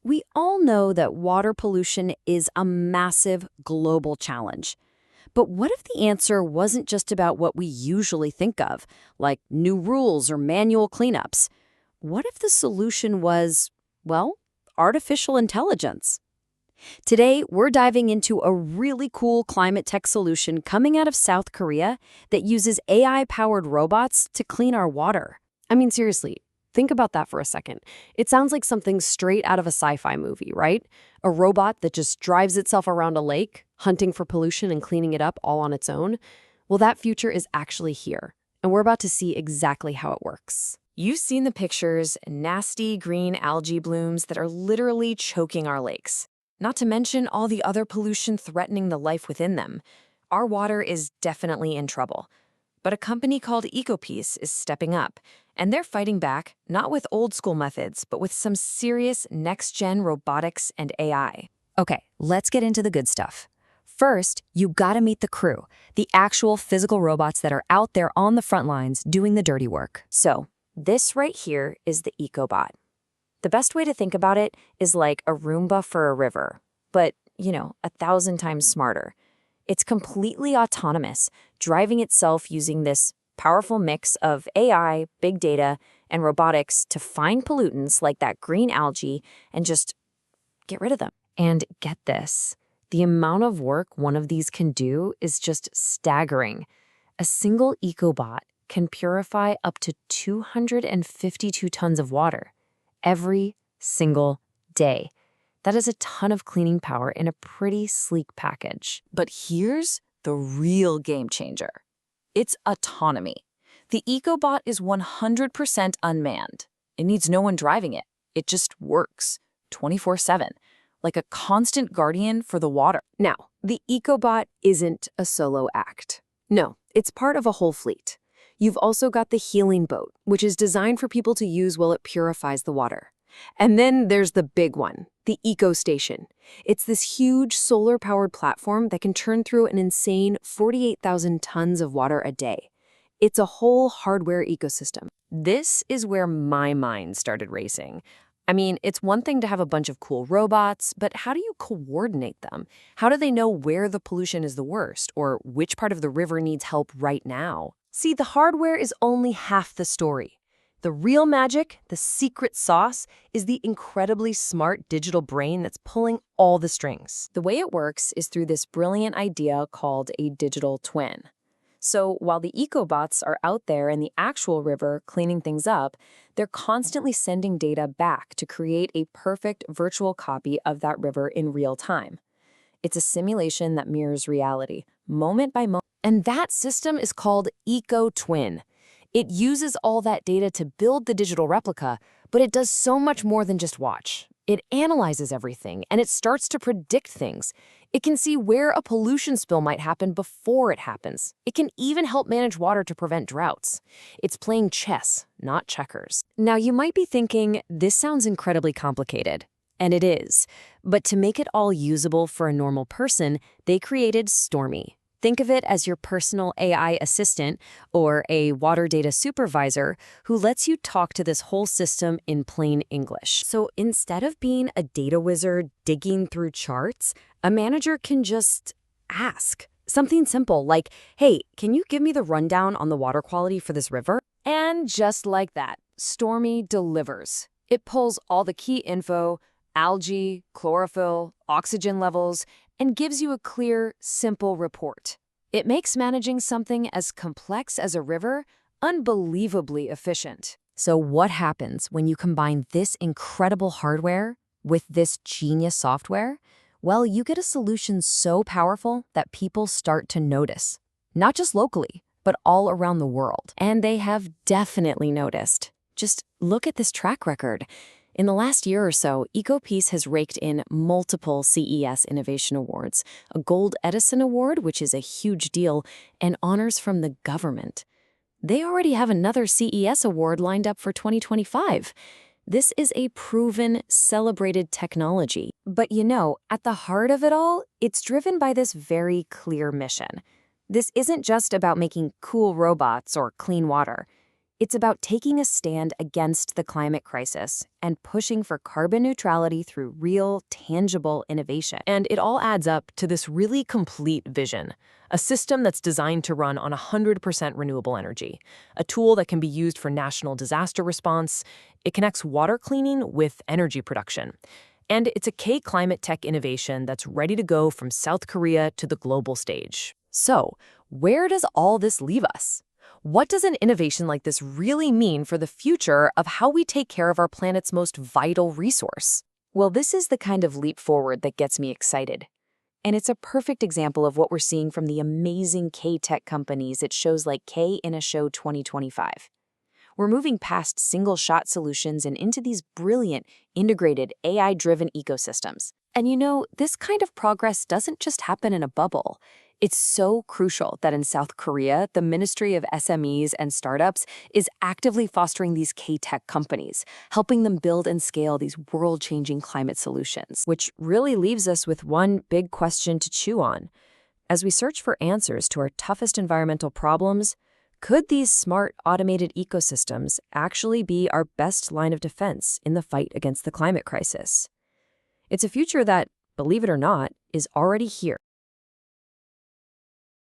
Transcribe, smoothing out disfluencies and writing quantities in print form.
We all know that water pollution is a massive global challenge. But what if the answer wasn't just about what we usually think of, like new rules or manual cleanups? What if the solution was, well, artificial intelligence? Today, we're diving into a really cool climate tech solution coming out of South Korea that uses AI-powered robots to clean our water. I mean, seriously, think about that for a second. It sounds like something straight out of a sci-fi movie, right? A robot that just drives itself around a lake, hunting for pollution and cleaning it up all on its own. Well, that future is actually here, and we're about to see exactly how it works. You've seen the pictures, nasty green algae blooms that are literally choking our lakes. Not to mention all the other pollution threatening the life within them. Our water is definitely in trouble. But a company called Ecopeace is stepping up, and they're fighting back, not with old-school methods, but with some serious next-gen robotics and AI. Okay, let's get into the good stuff. First, you gotta meet the crew, the actual physical robots that are out there on the front lines doing the dirty work. So, this right here is the EcoBot. The best way to think about it is like a Roomba for a river, but, 1,000 times smarter. It's completely autonomous, driving itself using this powerful mix of AI, big data, and robotics to find pollutants like that green algae and just get rid of them. And get this, the amount of work one of these can do is just staggering. A single EcoBot can purify up to 252 tons of water every single day. That is a ton of cleaning power in a pretty sleek package. But here's the real game changer. It's autonomy. The EcoBot is 100% unmanned. It needs no one driving it. It just works 24/7, like a constant guardian for the water. Now, the EcoBot isn't a solo act. No, it's part of a whole fleet. You've also got the healing boat, which is designed for people to use while it purifies the water. And then there's the big one, the EcoStation. It's this huge solar-powered platform that can turn through an insane 48,000 tons of water a day. It's a whole hardware ecosystem. This is where my mind started racing. I mean, it's one thing to have a bunch of cool robots, but how do you coordinate them? How do they know where the pollution is the worst, or which part of the river needs help right now? See, the hardware is only half the story. The real magic, the secret sauce, is the incredibly smart digital brain that's pulling all the strings. The way it works is through this brilliant idea called a digital twin. So while the EcoBots are out there in the actual river cleaning things up, they're constantly sending data back to create a perfect virtual copy of that river in real time. It's a simulation that mirrors reality, moment by moment. And that system is called EcoTwin. It uses all that data to build the digital replica, but it does so much more than just watch. It analyzes everything, and it starts to predict things. It can see where a pollution spill might happen before it happens. It can even help manage water to prevent droughts. It's playing chess, not checkers. Now, you might be thinking, this sounds incredibly complicated. And it is. But to make it all usable for a normal person, they created Stormy. Think of it as your personal AI assistant or a water data supervisor who lets you talk to this whole system in plain English. So instead of being a data wizard digging through charts, a manager can just ask. Something simple like, hey, can you give me the rundown on the water quality for this river? And just like that, Stormy delivers. It pulls all the key info, algae, chlorophyll, oxygen levels, and gives you a clear, simple report. It makes managing something as complex as a river unbelievably efficient. So what happens when you combine this incredible hardware with this genius software? Well, you get a solution so powerful that people start to notice. Not just locally, but all around the world. And they have definitely noticed. Just look at this track record. In the last year or so, Ecopeace has raked in multiple CES Innovation Awards, a Gold Edison Award, which is a huge deal, and honors from the government. They already have another CES award lined up for 2025. This is a proven, celebrated technology. But at the heart of it all, it's driven by this very clear mission. This isn't just about making cool robots or clean water. It's about taking a stand against the climate crisis and pushing for carbon neutrality through real, tangible innovation. And it all adds up to this really complete vision, a system that's designed to run on 100% renewable energy, a tool that can be used for national disaster response. It connects water cleaning with energy production. And it's a K-climate tech innovation that's ready to go from South Korea to the global stage. So, where does all this leave us? What does an innovation like this really mean for the future of how we take care of our planet's most vital resource? Well, this is the kind of leap forward that gets me excited. And it's a perfect example of what we're seeing from the amazing K-tech companies at shows like K-INNOSHOW 2025. We're moving past single-shot solutions and into these brilliant, integrated, AI-driven ecosystems. And you know, this kind of progress doesn't just happen in a bubble. It's so crucial that in South Korea, the Ministry of SMEs and Startups is actively fostering these K-tech companies, helping them build and scale these world-changing climate solutions. Which really leaves us with one big question to chew on. As we search for answers to our toughest environmental problems, could these smart, automated ecosystems actually be our best line of defense in the fight against the climate crisis? It's a future that, believe it or not, is already here.